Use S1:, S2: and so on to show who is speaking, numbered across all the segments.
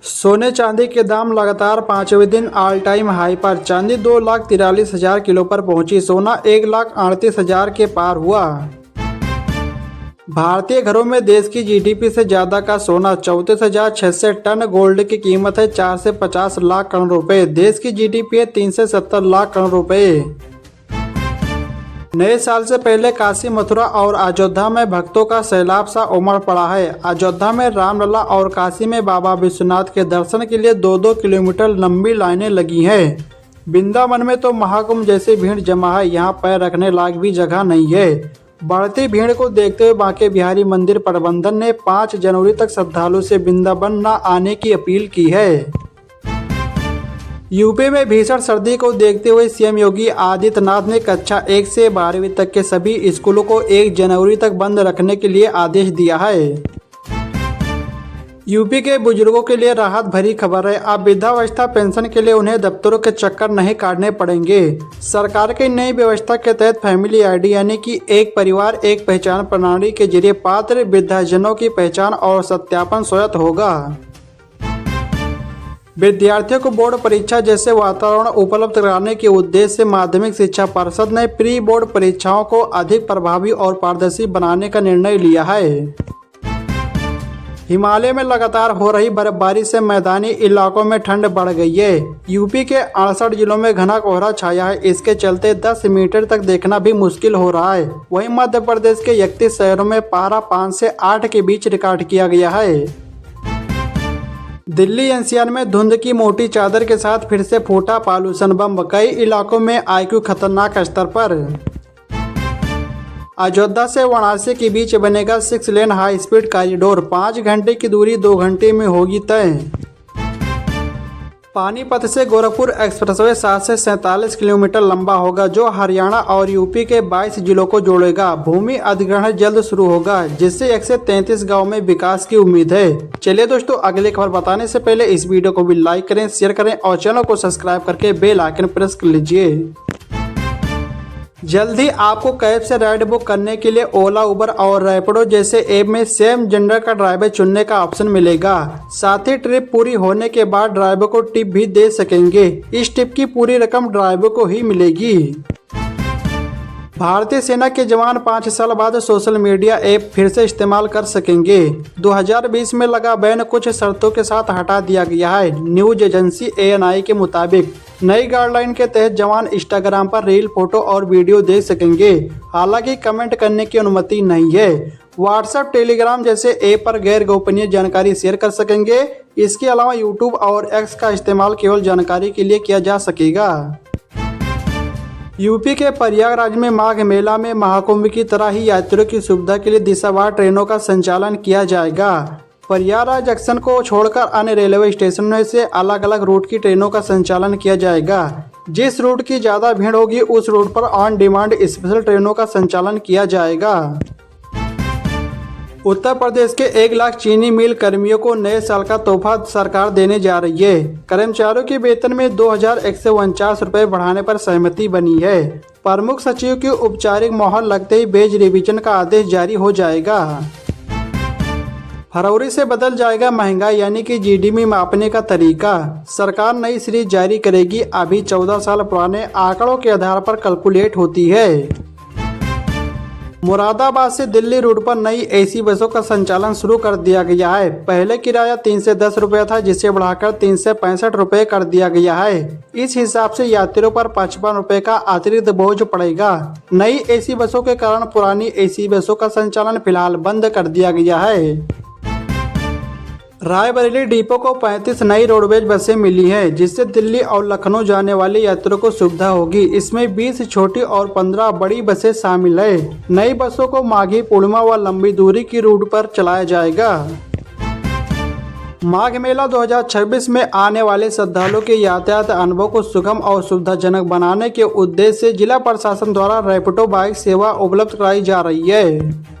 S1: सोने चांदी के दाम लगातार पांचवें दिन ऑल टाइम हाई पर। चांदी 2,43,000 किलो पर पहुंची। सोना 1,38,000 के पार हुआ। भारतीय घरों में देश की जीडीपी से ज्यादा का सोना 34,600 टन। गोल्ड की कीमत है 4 से 50 लाख करोड़ रुपए। देश की जीडीपी है 3 से 70 लाख करोड़ रुपए। नए साल से पहले काशी, मथुरा और अयोध्या में भक्तों का सैलाब सा उमड़ पड़ा है। अयोध्या में रामलला और काशी में बाबा विश्वनाथ के दर्शन के लिए 2-2 किलोमीटर लंबी लाइनें लगी हैं। वृंदावन में तो महाकुंभ जैसी भीड़ जमा है, यहाँ पैर रखने लायक भी जगह नहीं है। बढ़ती भीड़ को देखते हुए बांके बिहारी मंदिर प्रबंधन ने 5 जनवरी तक श्रद्धालु से वृंदावन न आने की अपील की है। यूपी में भीषण सर्दी को देखते हुए सीएम योगी आदित्यनाथ ने कक्षा 1 से 12वीं तक के सभी स्कूलों को 1 जनवरी तक बंद रखने के लिए आदेश दिया है। यूपी के बुजुर्गों के लिए राहत भरी खबर है। अब वृद्धावस्था पेंशन के लिए उन्हें दफ्तरों के चक्कर नहीं काटने पड़ेंगे। सरकार की नई व्यवस्था के तहत फैमिली आईडी यानी कि एक परिवार एक पहचान प्रणाली के जरिए पात्र वृद्धाजनों की पहचान और सत्यापन स्वयं होगा। विद्यार्थियों को बोर्ड परीक्षा जैसे वातावरण उपलब्ध कराने के उद्देश्य से माध्यमिक शिक्षा परिषद ने प्री बोर्ड परीक्षाओं को अधिक प्रभावी और पारदर्शी बनाने का निर्णय लिया है। हिमालय में लगातार हो रही बर्फबारी से मैदानी इलाकों में ठंड बढ़ गई है। यूपी के 68 जिलों में घना कोहरा छाया है। इसके चलते 10 मीटर तक देखना भी मुश्किल हो रहा है। वहीं मध्य प्रदेश के 31 शहरों में पारा 5 से 8 के बीच रिकॉर्ड किया गया है। दिल्ली एनसीआर में धुंध की मोटी चादर के साथ फिर से फूटा पॉल्यूशन बम। कई इलाकों में आईक्यू खतरनाक स्तर पर। अयोध्या से वाराणसी के बीच बनेगा 6 लेन हाई स्पीड कॉरिडोर। 5 घंटे की दूरी 2 घंटे में होगी तय। पानीपत से गोरखपुर एक्सप्रेसवे 7 से 47 किलोमीटर लंबा होगा, जो हरियाणा और यूपी के 22 जिलों को जोड़ेगा। भूमि अधिग्रहण जल्द शुरू होगा, जिससे 133 गांव में विकास की उम्मीद है। चलिए दोस्तों, अगली खबर बताने से पहले इस वीडियो को भी लाइक करें, शेयर करें और चैनल को सब्सक्राइब करके बेल आइकन प्रेस कर लीजिए। जल्द ही आपको कैब से राइड बुक करने के लिए ओला, उबर और रैपिडो जैसे ऐप में सेम जेंडर का ड्राइवर चुनने का ऑप्शन मिलेगा। साथ ही ट्रिप पूरी होने के बाद ड्राइवर को टिप भी दे सकेंगे। इस टिप की पूरी रकम ड्राइवर को ही मिलेगी। भारतीय सेना के जवान 5 साल बाद सोशल मीडिया ऐप फिर से इस्तेमाल कर सकेंगे। 2020 में लगा बैन कुछ शर्तों के साथ हटा दिया गया है। न्यूज एजेंसी ANI के मुताबिक नई गाइडलाइन के तहत जवान इंस्टाग्राम पर रील, फोटो और वीडियो देख सकेंगे। हालांकि कमेंट करने की अनुमति नहीं है। व्हाट्सएप, टेलीग्राम जैसे ऐप पर गैर गोपनीय जानकारी शेयर कर सकेंगे। इसके अलावा यूट्यूब और X का इस्तेमाल केवल जानकारी के लिए किया जा सकेगा। यूपी के प्रयागराज में माघ मेला में महाकुंभ की तरह ही यात्रियों की सुविधा के लिए दिशावार ट्रेनों का संचालन किया जाएगा। प्रयागराज जंक्शन को छोड़कर अन्य रेलवे स्टेशनों से अलग अलग रूट की ट्रेनों का संचालन किया जाएगा। जिस रूट की ज्यादा भीड़ होगी उस रूट पर ऑन डिमांड स्पेशल ट्रेनों का संचालन किया जाएगा। उत्तर प्रदेश के 1 लाख चीनी मिल कर्मियों को नए साल का तोहफा सरकार देने जा रही है। कर्मचारियों के वेतन में 2,149 रुपये बढ़ाने पर सहमति बनी है। प्रमुख सचिव की औपचारिक मोहर लगते ही वेज रिवीजन का आदेश जारी हो जाएगा। फरवरी से बदल जाएगा महंगाई यानी कि जीडीपी मापने का तरीका। सरकार नई सीरीज जारी करेगी। अभी 14 साल पुराने आंकड़ों के आधार पर कैलकुलेट होती है। मुरादाबाद से दिल्ली रूट पर नई एसी बसों का संचालन शुरू कर दिया गया है। पहले किराया 3 से 10 रुपये था, जिसे बढ़ाकर 3 से 65 रुपये कर दिया गया है। इस हिसाब से यात्रियों पर 55 रुपये का अतिरिक्त बोझ पड़ेगा। नई एसी बसों के कारण पुरानी एसी बसों का संचालन फिलहाल बंद कर दिया गया है। रायबरेली डिपो को 35 नई रोडवेज बसें मिली हैं, जिससे दिल्ली और लखनऊ जाने वाले यात्रियों को सुविधा होगी। इसमें 20 छोटी और 15 बड़ी बसें शामिल है। नई बसों को माघी पूर्णिमा व लंबी दूरी की रूट पर चलाया जाएगा। माघ मेला 2026 में आने वाले श्रद्धालुओं के यातायात अनुभव को सुगम और सुविधाजनक बनाने के उद्देश्य से जिला प्रशासन द्वारा रैपिडो बाइक सेवा उपलब्ध कराई जा रही है।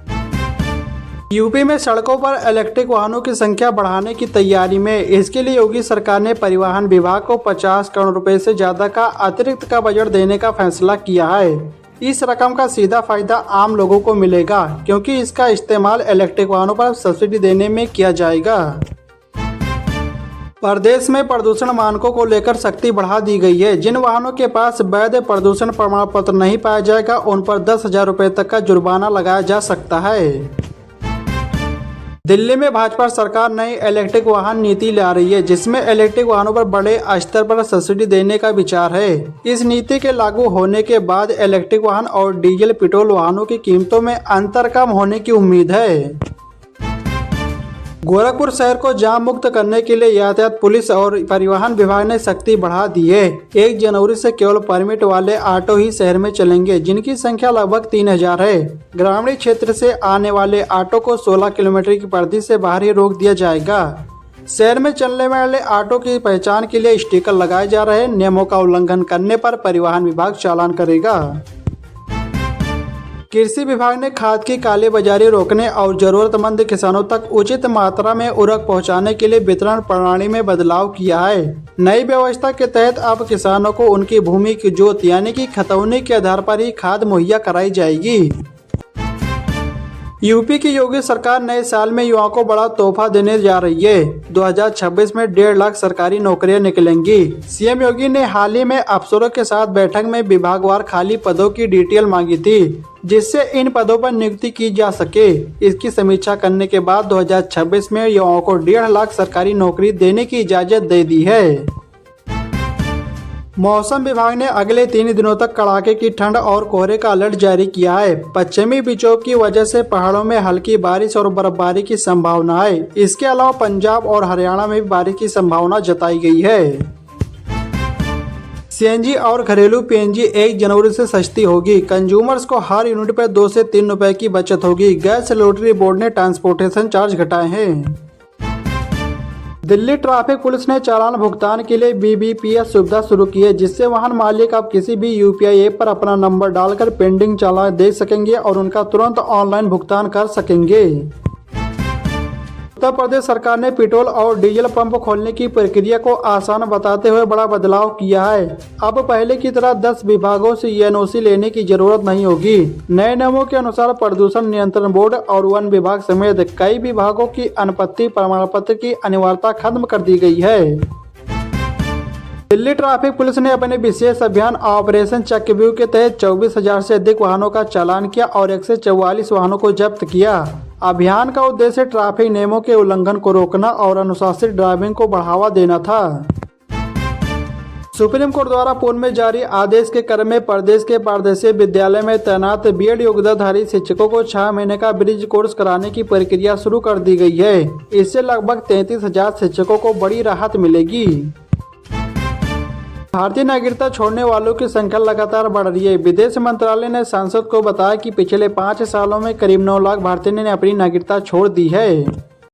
S1: यूपी में सड़कों पर इलेक्ट्रिक वाहनों की संख्या बढ़ाने की तैयारी में। इसके लिए योगी सरकार ने परिवहन विभाग को 50 करोड़ रुपए से ज्यादा का अतिरिक्त का बजट देने का फैसला किया है। इस रकम का सीधा फायदा आम लोगों को मिलेगा, क्योंकि इसका इस्तेमाल इलेक्ट्रिक वाहनों पर सब्सिडी देने में किया जाएगा। प्रदेश में प्रदूषण मानकों को लेकर सख्ती बढ़ा दी गई है। जिन वाहनों के पास वैध प्रदूषण प्रमाण पत्र नहीं पाया जाएगा उन पर 10,000 रुपये तक का जुर्माना लगाया जा सकता है। दिल्ली में भाजपा सरकार नई इलेक्ट्रिक वाहन नीति ला रही है, जिसमें इलेक्ट्रिक वाहनों पर बड़े स्तर पर सब्सिडी देने का विचार है। इस नीति के लागू होने के बाद इलेक्ट्रिक वाहन और डीजल पेट्रोल वाहनों की कीमतों में अंतर कम होने की उम्मीद है। गोरखपुर शहर को जाम मुक्त करने के लिए यातायात पुलिस और परिवहन विभाग ने सख्ती बढ़ा दी है। 1 जनवरी से केवल परमिट वाले ऑटो ही शहर में चलेंगे, जिनकी संख्या लगभग 3,000 है। ग्रामीण क्षेत्र से आने वाले ऑटो को 16 किलोमीटर की परिधि से बाहर ही रोक दिया जाएगा। शहर में चलने वाले ऑटो की पहचान के लिए स्टिकर लगाए जा रहे हैं। नियमों का उल्लंघन करने पर परिवहन विभाग चालान करेगा। कृषि विभाग ने खाद की कालेबाजारी रोकने और जरूरतमंद किसानों तक उचित मात्रा में उर्वरक पहुंचाने के लिए वितरण प्रणाली में बदलाव किया है। नई व्यवस्था के तहत अब किसानों को उनकी भूमि की जोत यानी कि खतौनी के आधार पर ही खाद मुहैया कराई जाएगी। यूपी की योगी सरकार नए साल में युवाओं को बड़ा तोहफा देने जा रही है। 2026 में 1.5 लाख सरकारी नौकरियां निकलेंगी। सीएम योगी ने हाल ही में अफसरों के साथ बैठक में विभागवार खाली पदों की डिटेल मांगी थी, जिससे इन पदों पर नियुक्ति की जा सके। इसकी समीक्षा करने के बाद 2026 में युवाओं को 1.5 लाख सरकारी नौकरी देने की इजाजत दे दी है। मौसम विभाग ने अगले 3 दिनों तक कड़ाके की ठंड और कोहरे का अलर्ट जारी किया है। पश्चिमी विक्षोभ की वजह से पहाड़ों में हल्की बारिश और बर्फबारी की संभावना है। इसके अलावा पंजाब और हरियाणा में भी बारिश की संभावना जताई गई है। सीएनजी और घरेलू पीएनजी 1 जनवरी से सस्ती होगी। कंज्यूमर्स को हर यूनिट पर 2 से 3 रुपए की बचत होगी। गैस रेगुलेटरी बोर्ड ने ट्रांसपोर्टेशन चार्ज घटाए हैं। दिल्ली ट्रैफिक पुलिस ने चालान भुगतान के लिए BBPS सुविधा शुरू की है, जिससे वाहन मालिक अब किसी भी UPI ऐप पर अपना नंबर डालकर पेंडिंग चालान दे सकेंगे और उनका तुरंत ऑनलाइन भुगतान कर सकेंगे। उत्तर प्रदेश सरकार ने पेट्रोल और डीजल पंप खोलने की प्रक्रिया को आसान बताते हुए बड़ा बदलाव किया है। अब पहले की तरह 10 विभागों से NOC लेने की जरूरत नहीं होगी। नए नियमों के अनुसार प्रदूषण नियंत्रण बोर्ड और वन विभाग समेत कई विभागों की अनुपत्ति प्रमाण पत्र की अनिवार्यता खत्म कर दी गई है। दिल्ली ट्रैफिक पुलिस ने अपने विशेष अभियान ऑपरेशन चक्रव्यूह के तहत 24,000 से अधिक वाहनों का चालान किया और 144 वाहनों को जब्त किया। अभियान का उद्देश्य ट्रैफिक नियमों के उल्लंघन को रोकना और अनुशासित ड्राइविंग को बढ़ावा देना था। सुप्रीम कोर्ट द्वारा पूर्व में जारी आदेश के क्रम में प्रदेश के पारदर्शी विद्यालय में तैनात BEd योग्यताधारी शिक्षकों को 6 महीने का ब्रिज कोर्स कराने की प्रक्रिया शुरू कर दी गई है। इससे लगभग 33,000 शिक्षकों को बड़ी राहत मिलेगी। भारतीय नागरिकता छोड़ने वालों की संख्या लगातार बढ़ रही है। विदेश मंत्रालय ने सांसद को बताया कि पिछले 5 सालों में करीब 9 लाख भारतीयों ने अपनी नागरिकता छोड़ दी है।